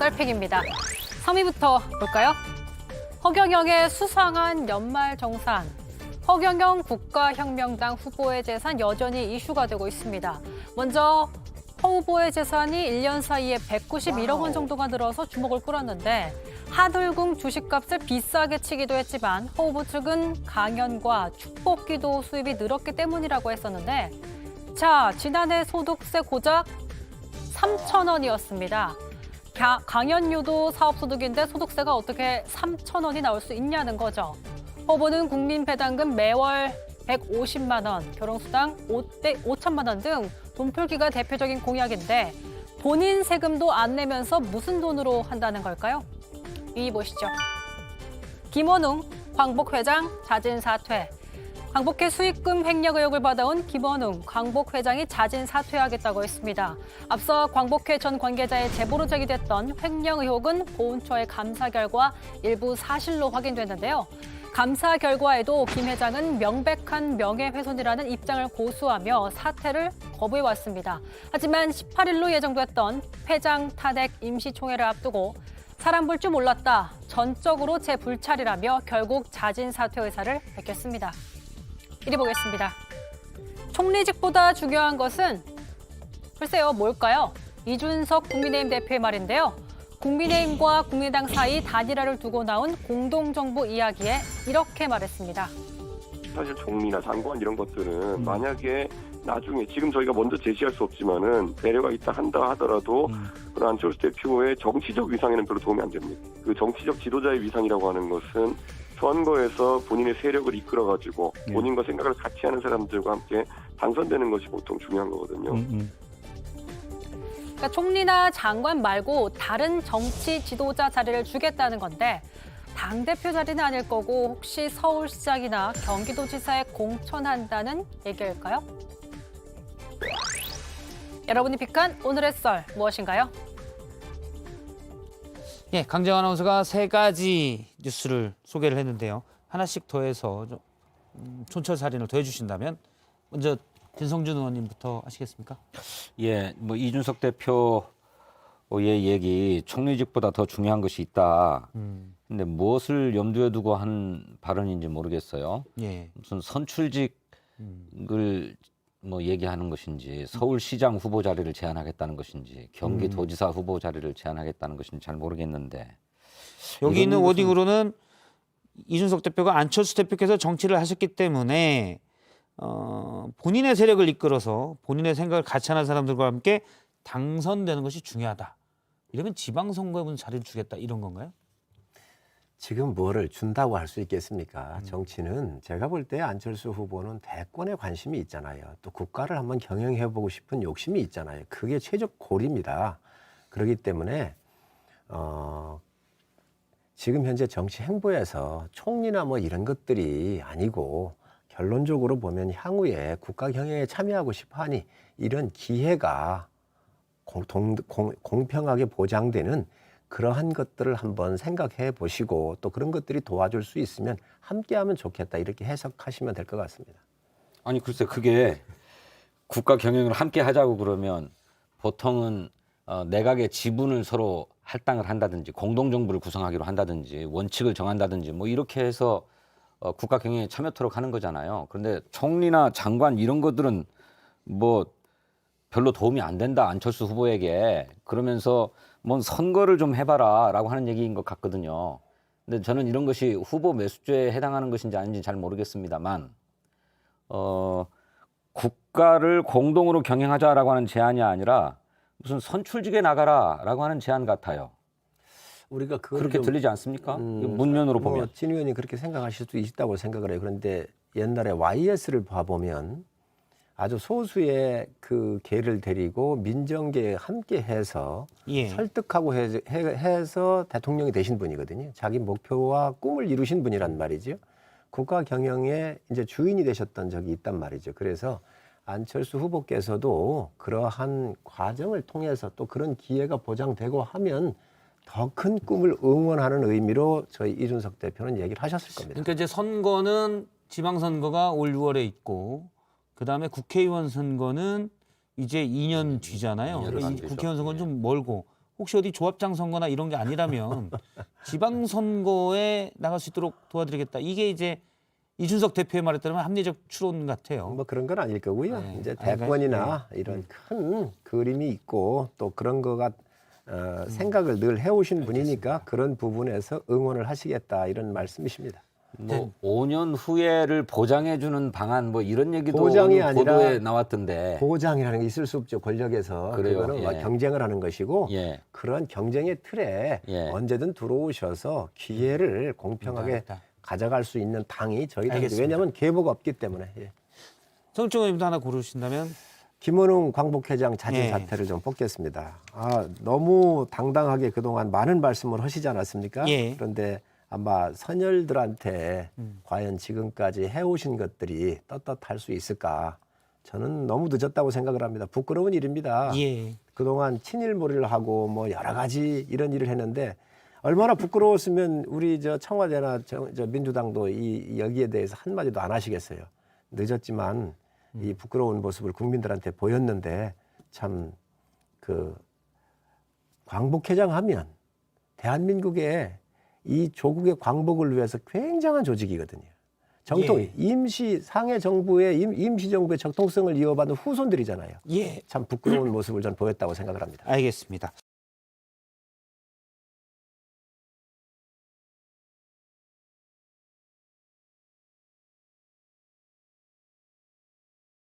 썰픽입니다. 3위부터 볼까요? 허경영의 수상한 연말정산. 허경영 국가혁명당 후보의 재산 여전히 이슈가 되고 있습니다. 먼저 허 후보의 재산이 1년 사이에 191억 원 정도가 늘어서 주목을 끌었는데 하늘궁 주식값을 비싸게 치기도 했지만 허 후보 측은 강연과 축복기도 수입이 늘었기 때문이라고 했었는데 자, 지난해 소득세 고작 3,000원이었습니다. 강연료도 사업소득인데 소득세가 어떻게 3,000원이 나올 수 있냐는 거죠. 후보는 국민배당금 매월 150만 원, 결혼수당 5천만 원 등 돈풀기가 대표적인 공약인데 본인 세금도 안 내면서 무슨 돈으로 한다는 걸까요? 이 보시죠. 김원웅 광복회장 자진 사퇴. 광복회 수익금 횡령 의혹을 받아온 김원웅 광복회장이 자진 사퇴하겠다고 했습니다. 앞서 광복회 전 관계자의 제보로 제기됐던 횡령 의혹은 보훈처의 감사 결과 일부 사실로 확인됐는데요. 감사 결과에도 김 회장은 명백한 명예훼손이라는 입장을 고수하며 사퇴를 거부해왔습니다. 하지만 18일로 예정됐던 회장 탄핵 임시총회를 앞두고 사람 볼 줄 몰랐다, 전적으로 제 불찰이라며 결국 자진 사퇴 의사를 밝혔습니다. 이리 보겠습니다. 총리직보다 중요한 것은 글쎄요, 뭘까요? 이준석 국민의힘 대표의 말인데요. 국민의힘과 국민의당 사이 단일화를 두고 나온 공동정부 이야기에 이렇게 말했습니다. 사실 총리나 장관 이런 것들은 만약에 나중에 지금 저희가 먼저 제시할 수 없지만은 배려가 있다 한다 하더라도 그런 안철수 대표의 정치적 위상에는 별로 도움이 안 됩니다. 그 정치적 지도자의 위상이라고 하는 것은 선거에서 본인의 세력을 이끌어가지고 본인과 생각을 같이 하는 사람들과 함께 당선되는 것이 보통 중요한 거거든요. 그러니까 총리나 장관 말고 다른 정치 지도자 자리를 주겠다는 건데 당대표 자리는 아닐 거고 혹시 서울시장이나 경기도지사에 공천한다는 얘기일까요? 여러분이 픽한 오늘의 썰 무엇인가요? 예, 강정 아나운서가 세 가지 뉴스를 소개를 했는데요. 하나씩 더해서 좀 촌철살인을 더해주신다면 먼저 진성준 의원님부터 하시겠습니까? 예, 뭐 이준석 대표의 얘기 총리직보다 더 중요한 것이 있다. 근데 무엇을 염두에 두고 한 발언인지 모르겠어요. 예. 무슨 선출직을 뭐 얘기하는 것인지 서울시장 후보 자리를 제안하겠다는 것인지 경기도지사 후보 자리를 제안하겠다는 것인지 잘 모르겠는데 여기 있는 워딩으로는 이준석 대표가 안철수 대표께서 정치를 하셨기 때문에 본인의 세력을 이끌어서 본인의 생각을 같이 하는 사람들과 함께 당선되는 것이 중요하다. 이러면 지방선거에 무슨 자리를 주겠다 이런 건가요? 지금 뭐를 준다고 할 수 있겠습니까? 정치는 제가 볼 때 안철수 후보는 대권에 관심이 있잖아요. 또 국가를 한번 경영해보고 싶은 욕심이 있잖아요. 그게 최적 고리입니다. 그렇기 때문에 지금 현재 정치 행보에서 총리나 뭐 이런 것들이 아니고 결론적으로 보면 향후에 국가 경영에 참여하고 싶어하니 이런 기회가 공평하게 보장되는 그러한 것들을 한번 생각해 보시고 또 그런 것들이 도와줄 수 있으면 함께하면 좋겠다 이렇게 해석하시면 될 것 같습니다. 아니 글쎄 그게 국가 경영을 함께 하자고 그러면 보통은 내각의 지분을 서로 할당을 한다든지 공동정부를 구성하기로 한다든지 원칙을 정한다든지 뭐 이렇게 해서 국가 경영에 참여토록 하는 거잖아요. 그런데 총리나 장관 이런 것들은 뭐 별로 도움이 안 된다 안철수 후보에게 그러면서 뭔 선거를 좀 해봐라라고 하는 얘기인 것 같거든요. 근데 저는 이런 것이 후보 매수죄에 해당하는 것인지 아닌지 잘 모르겠습니다만 국가를 공동으로 경영하자라고 하는 제안이 아니라 무슨 선출직에 나가라라고 하는 제안 같아요. 우리가 그렇게 들리지 않습니까? 문면으로 보면. 진 의원이 그렇게 생각하실 수도 있다고 생각을 해요. 그런데 옛날에 YS를 봐보면 아주 소수의 그 개를 데리고 민정계에 함께 해서 설득하고 해서 대통령이 되신 분이거든요. 자기 목표와 꿈을 이루신 분이란 말이죠. 국가 경영의 이제 주인이 되셨던 적이 있단 말이죠. 그래서 안철수 후보께서도 그러한 과정을 통해서 또 그런 기회가 보장되고 하면 더 큰 꿈을 응원하는 의미로 저희 이준석 대표는 얘기를 하셨을 겁니다. 그러니까 이제 선거는 지방선거가 올 6월에 있고 그다음에 국회의원 선거는 이제 2년 뒤잖아요. 이 국회의원 선거는 좀 멀고 혹시 어디 조합장 선거나 이런 게 아니라면 지방 선거에 나갈 수 있도록 도와드리겠다. 이게 이제 이준석 대표의 말에 따르면 합리적 추론 같아요. 뭐 그런 건 아닐 거고요. 네. 이제 아니, 대권이나 이런 큰 그림이 있고 또 그런 거가 생각을 늘 해오신 분이니까 그런 부분에서 응원을 하시겠다 이런 말씀이십니다. 뭐 5년 후에를 보장해주는 방안 뭐 이런 얘기도 보장이 오늘 아니라 보도에 나왔던데. 보장이라는 게 있을 수 없죠. 권력에서. 그래요? 그거는 예. 경쟁을 하는 것이고 예. 그런 경쟁의 틀에 예. 언제든 들어오셔서 기회를 공평하게 알겠다. 가져갈 수 있는 당이 저희 당이죠. 알겠습니다. 왜냐하면 계보가 없기 때문에. 예. 성일종 의원님도 하나 고르신다면 김원웅 광복회장 자진 예. 사퇴를 좀 뽑겠습니다. 너무 당당하게 그동안 많은 말씀을 하시지 않았습니까? 예. 그런데 아마 선열들한테 과연 지금까지 해오신 것들이 떳떳할 수 있을까? 저는 너무 늦었다고 생각을 합니다. 부끄러운 일입니다. 예. 그동안 친일몰이를 하고 뭐 여러 가지 이런 일을 했는데 얼마나 부끄러웠으면 우리 저 청와대나 저 민주당도 여기에 대해서 한마디도 안 하시겠어요. 늦었지만 이 부끄러운 모습을 국민들한테 보였는데 참 그 광복회장 하면 대한민국의 이 조국의 광복을 위해서 굉장한 조직이거든요. 정통 예. 임시 상해 정부의 임시 정부의 적통성을 이어받은 후손들이잖아요. 예. 참 부끄러운 모습을 전 보였다고 생각을 합니다. 알겠습니다.